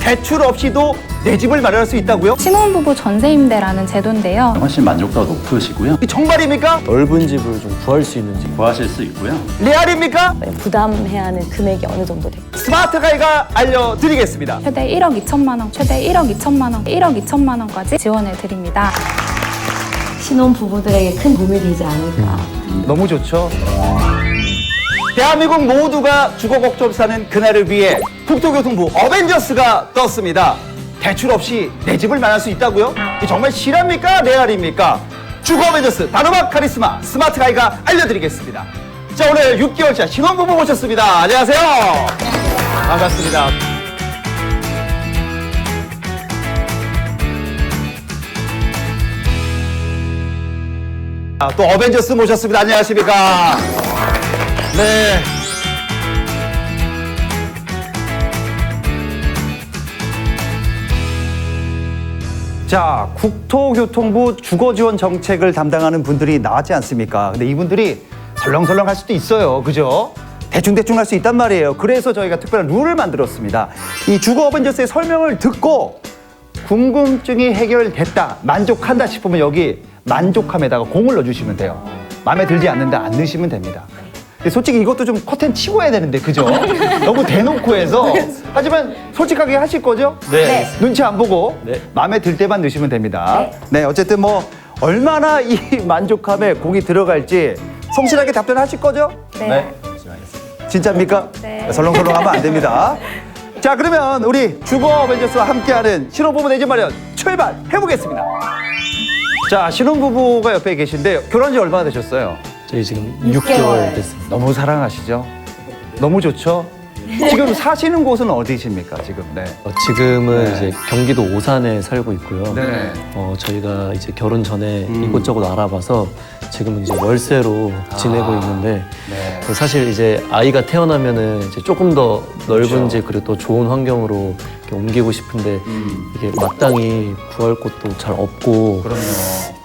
대출 없이도 내 집을 마련할 수 있다고요? 신혼부부 전세임대라는 제도인데요. 훨씬 만족도가 높으시고요. 이 정말입니까? 넓은 집을 좀 구할 수 있는지 구하실 수 있고요. 레알입니까? 부담해야 하는 금액이 어느 정도 될까요? 스마트 가이가 알려드리겠습니다. 최대 1억 2천만 원, 최대 1억 2천만 원, 1억 2천만 원까지 지원해 드립니다. 신혼부부들에게 큰 도움이 되지 않을까. 너무 좋죠. 대한민국 모두가 주거 걱정 사는 그날을 위해 국토교통부 어벤져스가 떴습니다. 대출 없이 내 집을 마련할 수 있다고요? 이게 정말 실합니까? 레알입니까? 주거 어벤져스 단호박 카리스마 스마트 가이가 알려드리겠습니다. 자, 오늘 6개월차 신혼부부 모셨습니다. 안녕하세요. 반갑습니다. 또 어벤져스 모셨습니다. 안녕하십니까? 네. 자, 국토교통부 주거지원 정책을 담당하는 분들이 나왔지 않습니까? 근데 이분들이 설렁설렁 할 수도 있어요. 그죠? 대충대충 할 수 있단 말이에요. 그래서 저희가 특별한 룰을 만들었습니다. 이 주거 어벤져스의 설명을 듣고 궁금증이 해결됐다, 만족한다 싶으면 여기 만족함에다가 공을 넣어주시면 돼요. 마음에 들지 않는다, 안 넣으시면 됩니다. 근데 솔직히 이것도 좀 커튼 치고 해야 되는데, 그죠? 너무 대놓고 해서. 하지만 솔직하게 하실 거죠? 네. 눈치 안 보고 네. 마음에 들 때만 넣으시면 됩니다. 네, 어쨌든 뭐 얼마나 이 만족함에 공이 들어갈지 성실하게 답변하실 거죠? 네. 진짜입니까? 네. 설렁설렁하면 안 됩니다. 자, 그러면 우리 주거 어벤져스와 함께하는 신혼부부 내 집 마련 출발해보겠습니다. 자, 신혼부부가 옆에 계신데 결혼한 지 얼마나 되셨어요? 저희 지금 6개월 됐습니다. 너무 사랑하시죠? 너무 좋죠? 지금 사시는 곳은 어디십니까, 지금? 네. 지금은 네. 이제 경기도 오산에 살고 있고요. 네. 저희가 이제 결혼 전에 이곳저곳 알아봐서 지금은 이제 월세로 지내고 있는데 네. 사실 이제 아이가 태어나면은 이제 조금 더 넓은 집 그리고 또 좋은 환경으로 이렇게 옮기고 싶은데 이게 마땅히 구할 곳도 잘 없고 그럼요.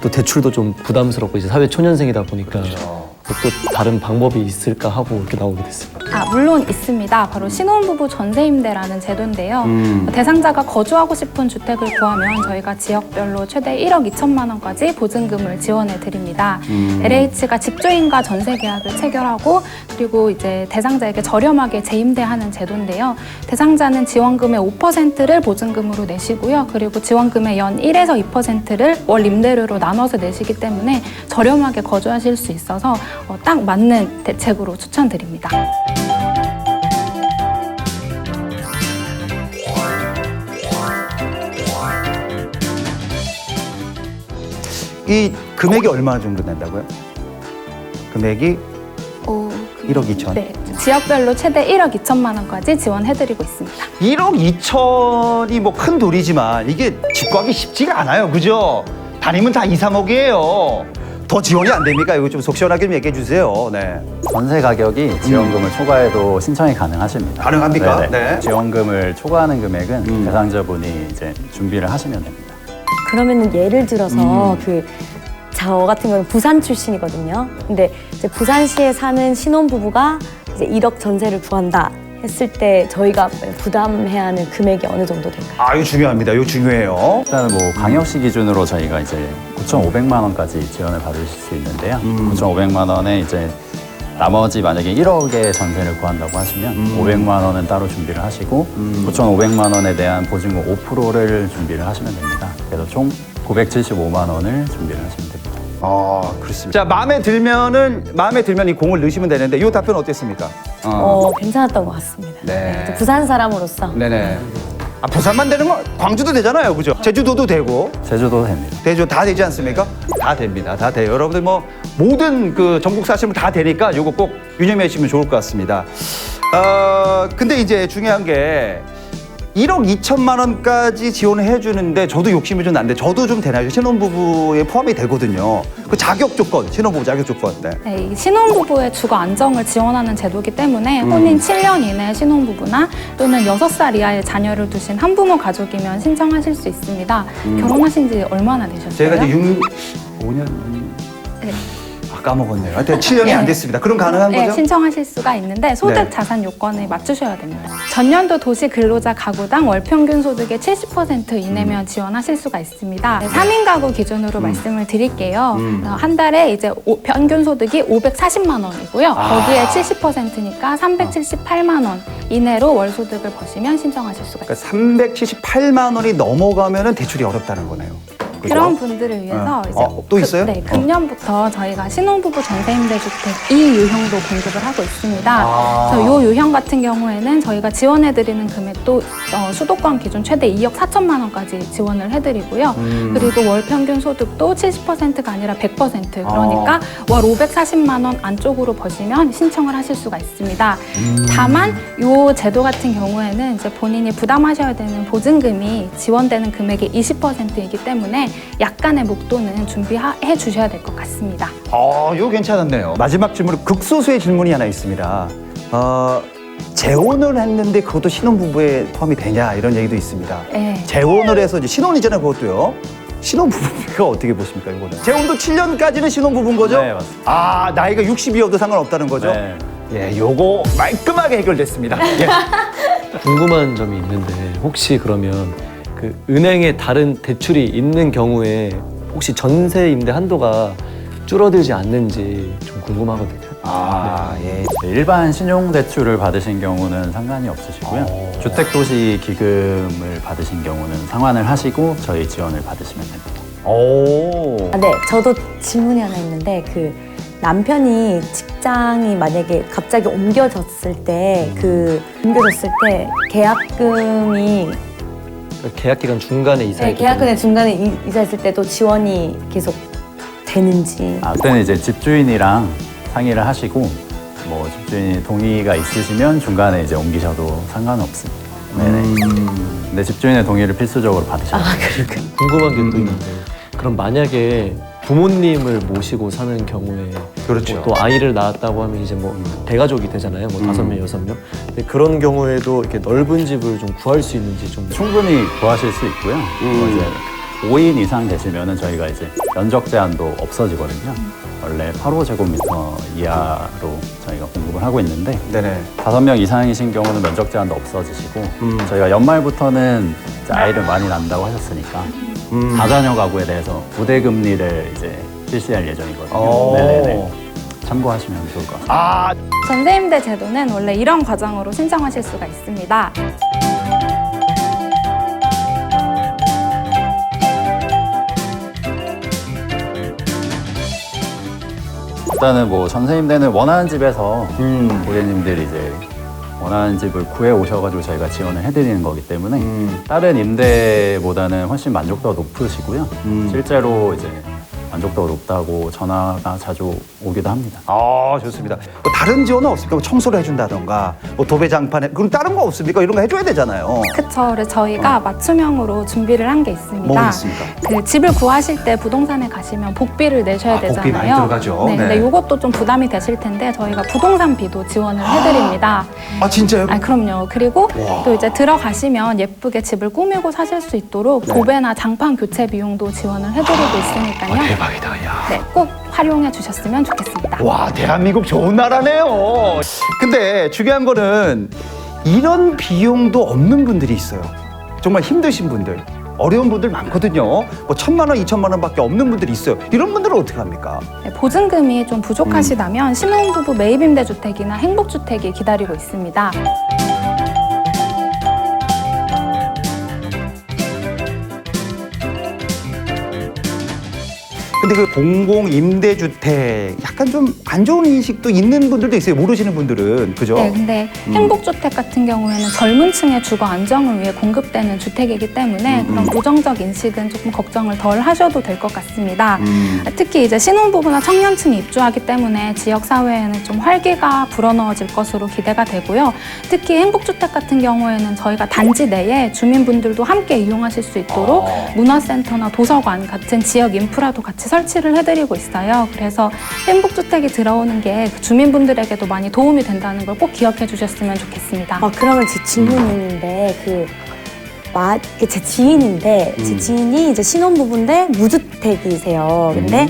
또 대출도 좀 부담스럽고 이제 사회 초년생이다 보니까 그렇죠. 또 다른 방법이 있을까 하고 이렇게 나오게 됐습니다. 물론 있습니다. 바로 신혼부부 전세임대라는 제도인데요. 대상자가 거주하고 싶은 주택을 구하면 저희가 지역별로 최대 1억 2천만 원까지 보증금을 지원해 드립니다. LH가 집주인과 전세 계약을 체결하고 그리고 이제 대상자에게 저렴하게 재임대하는 제도인데요. 대상자는 지원금의 5%를 보증금으로 내시고요. 그리고 지원금의 연 1에서 2%를 월 임대료로 나눠서 내시기 때문에 저렴하게 거주하실 수 있어서 딱 맞는 대책으로 추천드립니다. 이 금액이 얼마 정도 된다고요? 금액이 1억 2천? 네, 지역별로 최대 1억 2천만 원까지 지원해드리고 있습니다. 1억 2천이 뭐 큰 돈이지만 이게 집 구하기 쉽지가 않아요. 그죠? 다니면 다 2, 3억이에요. 더 지원이 안 됩니까? 이거 좀 속 시원하게 좀 얘기해 주세요. 네. 전세 가격이 지원금을 초과해도 신청이 가능하십니다. 가능합니까? 네네. 네. 지원금을 초과하는 금액은 대상자분이 이제 준비를 하시면 됩니다. 그러면은 예를 들어서 저 같은 경우는 부산 출신이거든요. 근데 이제 부산시에 사는 신혼부부가 이제 1억 전세를 구한다 했을 때 저희가 부담해야 하는 금액이 어느 정도 될까요? 아, 이거 중요합니다. 이거 중요해요. 일단은 뭐 광역시 기준으로 저희가 이제 9,500만 원까지 지원을 받으실 수 있는데요. 9,500만 원에 이제 나머지 만약에 1억의 전세를 구한다고 하시면 500만 원은 따로 준비를 하시고 9,500만 원에 대한 보증금 5%를 준비를 하시면 됩니다. 그래서 총 975만 원을 준비를 하시면 됩니다. 아, 그렇습니다. 자, 마음에 들면 이 공을 넣으시면 되는데 이 답변 어땠습니까? 괜찮았던 것 같습니다. 네. 또 부산 사람으로서 네네. 아, 부산만 되는 거 광주도 되잖아요. 그죠? 제주도도 되고. 제주도 됩니다. 대주 다 되지 않습니까? 다 됩니다. 다 돼요. 여러분들 뭐 모든 그 전국 사시면 다 되니까 요거 꼭 유념하시면 좋을 것 같습니다. 근데 이제 중요한 게 1억 2천만 원까지 지원을 해주는데 저도 욕심이 좀 나는데 저도 좀 되나요? 신혼부부에 포함이 되거든요. 그 자격 조건, 신혼부부 자격 조건. 네. 네, 이 신혼부부의 주거 안정을 지원하는 제도이기 때문에 혼인 7년 이내 신혼부부나 또는 6살 이하의 자녀를 두신 한부모 가족이면 신청하실 수 있습니다. 결혼하신 지 얼마나 되셨어요? 제가 이제 5년. 네. 까먹었네요. 하여튼 7년이 안 됐습니다. 그럼 가능한 네, 거죠? 신청하실 수가 있는데 소득 네. 자산 요건을 맞추셔야 됩니다. 전년도 도시 근로자 가구당 월 평균 소득의 70% 이내면 지원하실 수가 있습니다. 3인 가구 기준으로 말씀을 드릴게요. 한 달에 이제 평균 소득이 540만 원이고요. 거기에 70%니까 378만 원 이내로 월 소득을 버시면 신청하실 수가 있습니다. 그러니까 378만 원이 넘어가면은 대출이 어렵다는 거네요. 그죠? 그런 분들을 위해서 이제 또 있어요? 네, 금년부터 저희가 신혼부부 전세임대주택 2유형도 공급을 하고 있습니다. 그래서 이 유형 같은 경우에는 저희가 지원해드리는 금액도 수도권 기준 최대 2억 4천만 원까지 지원을 해드리고요. 그리고 월 평균 소득도 70%가 아니라 100% 그러니까 월 540만 원 안쪽으로 버시면 신청을 하실 수가 있습니다. 다만 이 제도 같은 경우에는 이제 본인이 부담하셔야 되는 보증금이 지원되는 금액의 20%이기 때문에 약간의 목돈은 준비해 주셔야 될 것 같습니다. 이거 괜찮았네요. 마지막 질문, 극소수의 질문이 하나 있습니다. 재혼을 했는데 그것도 신혼부부에 포함이 되냐 이런 얘기도 있습니다. 네. 재혼을 해서 이제 신혼이잖아요, 그것도요. 신혼부부가 어떻게 보십니까, 이거는? 재혼도 7년까지는 신혼부부인 거죠? 네, 맞습니다. 나이가 60이어도 상관없다는 거죠? 네. 예, 요거 말끔하게 해결됐습니다. 예. 궁금한 점이 있는데 혹시 그러면 그 은행에 다른 대출이 있는 경우에 혹시 전세 임대 한도가 줄어들지 않는지 좀 궁금하거든요. 예. 네, 일반 신용대출을 받으신 경우는 상관이 없으시고요. 주택도시기금을 받으신 경우는 상환을 하시고 저희 지원을 받으시면 됩니다. 네, 저도 질문이 하나 있는데 그 남편이 직장이 만약에 갑자기 옮겨졌을 때 계약금이 계약 기간 중간에 이사했기 계약금의 중간에 이사했을 때도 지원이 계속 되는지. 그때는 이제 집주인이랑 상의를 하시고 뭐 집주인이 동의가 있으시면 중간에 이제 옮기셔도 상관없습니다. 네네. 근데 집주인의 동의를 필수적으로 받으셔야 돼요. 궁금한 게 또 있는데 그럼 만약에 부모님을 모시고 사는 경우에 그렇죠. 뭐또 아이를 낳았다고 하면 이제 뭐 대가족이 되잖아요. 뭐 5명, 6명. 근데 그런 경우에도 이렇게 넓은 집을 좀 구할 수 있는지 좀 충분히 구하실 수 있고요. 이제 5인 이상 되시면은 저희가 이제 면적 제한도 없어지거든요. 원래 8호제곱미터 이하로 저희가 공급을 하고 있는데 네네. 5명 이상이신 경우는 면적 제한도 없어지시고 저희가 연말부터는 이제 아이를 많이 낳는다고 하셨으니까 다자녀 가구에 대해서 부대금리를 이제 실시할 예정이거든요. 네네네. 참고하시면 좋을 것 같습니다. 전세임대 제도는 원래 이런 과정으로 신청하실 수가 있습니다. 일단은 뭐 전세임대는 원하는 집에서 고객님들이 이제 원하는 집을 구해 오셔가지고 저희가 지원을 해드리는 거기 때문에 다른 임대보다는 훨씬 만족도가 높으시고요. 실제로 이제 만족도가 높다고 전화가 자주 오기도 합니다. 좋습니다. 뭐 다른 지원은 없습니까? 뭐 청소를 해준다던가, 뭐 도배장판에, 그럼 다른 거 없습니까? 이런 거 해줘야 되잖아요. 그쵸. 그래서 저희가 맞춤형으로 준비를 한 게 있습니다. 뭐가 있습니까? 그 집을 구하실 때 부동산에 가시면 복비를 내셔야 되잖아요. 복비 많이 들어가죠. 네, 근데 네. 이것도 좀 부담이 되실 텐데 저희가 부동산비도 지원을 해드립니다. 진짜요? 그럼요. 그리고 와. 또 이제 들어가시면 예쁘게 집을 꾸미고 사실 수 있도록 도배나 장판 교체 비용도 지원을 해드리고 있으니까요. 대박이다, 야. 네, 꼭 활용해 주셨으면 좋겠습니다. 와, 대한민국 좋은 나라네요. 근데 중요한 거는 이런 비용도 없는 분들이 있어요. 정말 힘드신 분들, 어려운 분들 많거든요. 뭐 1,000만 원, 2,000만 원밖에 없는 분들이 있어요. 이런 분들은 어떻게 합니까? 네, 보증금이 좀 부족하시다면 신혼부부 매입임대주택이나 행복주택이 기다리고 있습니다. 근데 그 공공임대주택 약간 좀 안 좋은 인식도 있는 분들도 있어요. 모르시는 분들은. 그죠? 네, 근데 행복주택 같은 경우에는 젊은 층의 주거 안정을 위해 공급되는 주택이기 때문에 그런 부정적 인식은 조금 걱정을 덜 하셔도 될 것 같습니다. 특히 이제 신혼부부나 청년층이 입주하기 때문에 지역사회에는 좀 활기가 불어넣어질 것으로 기대가 되고요. 특히 행복주택 같은 경우에는 저희가 단지 내에 주민분들도 함께 이용하실 수 있도록 문화센터나 도서관 같은 지역 인프라도 같이 설치를 해드리고 있어요. 그래서 행복주택이 들어오는 게 주민분들에게도 많이 도움이 된다는 걸 꼭 기억해 주셨으면 좋겠습니다. 그러면 제 질문이 있는데 제 지인인데 제 지인이 이제 신혼부부인데 무주택이세요. 근데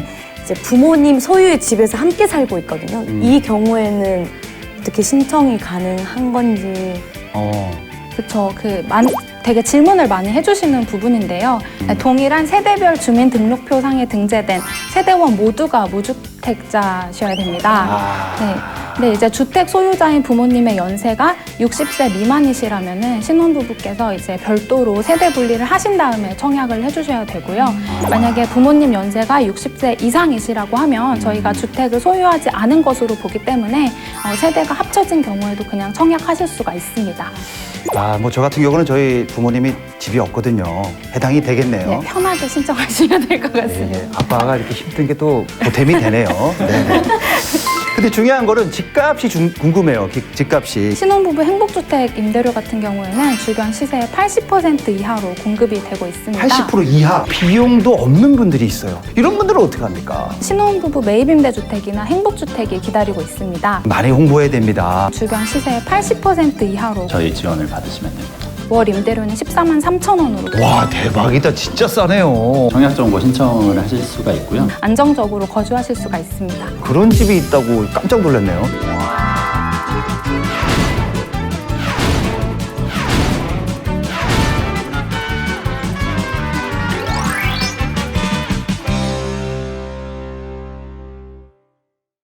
이제 부모님 소유의 집에서 함께 살고 있거든요. 이 경우에는 어떻게 신청이 가능한 건지. 그렇죠. 되게 질문을 많이 해주시는 부분인데요. 동일한 세대별 주민등록표상에 등재된 세대원 모두가 무주택자셔야 됩니다. 네. 근데 이제 주택 소유자인 부모님의 연세가 60세 미만이시라면은 신혼부부께서 이제 별도로 세대 분리를 하신 다음에 청약을 해주셔야 되고요. 만약에 부모님 연세가 60세 이상이시라고 하면 저희가 주택을 소유하지 않은 것으로 보기 때문에 세대가 합쳐진 경우에도 그냥 청약하실 수가 있습니다. 뭐 저 같은 경우는 저희 부모님이 집이 없거든요. 해당이 되겠네요. 네, 편하게 신청하시면 될 것 같습니다. 아빠가 이렇게 힘든 게 또 보탬이 되네요. 네. 근데 중요한 거는 집값이 궁금해요. 집값이. 신혼부부 행복주택 임대료 같은 경우에는 주변 시세의 80% 이하로 공급이 되고 있습니다. 80% 이하 비용도 없는 분들이 있어요. 이런 분들은 어떻게 합니까? 신혼부부 매입임대주택이나 행복주택이 기다리고 있습니다. 많이 홍보해야 됩니다. 주변 시세의 80% 이하로 저희 지원을 받으시면 됩니다. 월 임대료는 14만 3천 원으로 와 대박이다. 진짜 싸네요. 청약 정보 신청을 하실 수가 있고요. 안정적으로 거주하실 수가 있습니다. 그런 집이 있다고 깜짝 놀랐네요.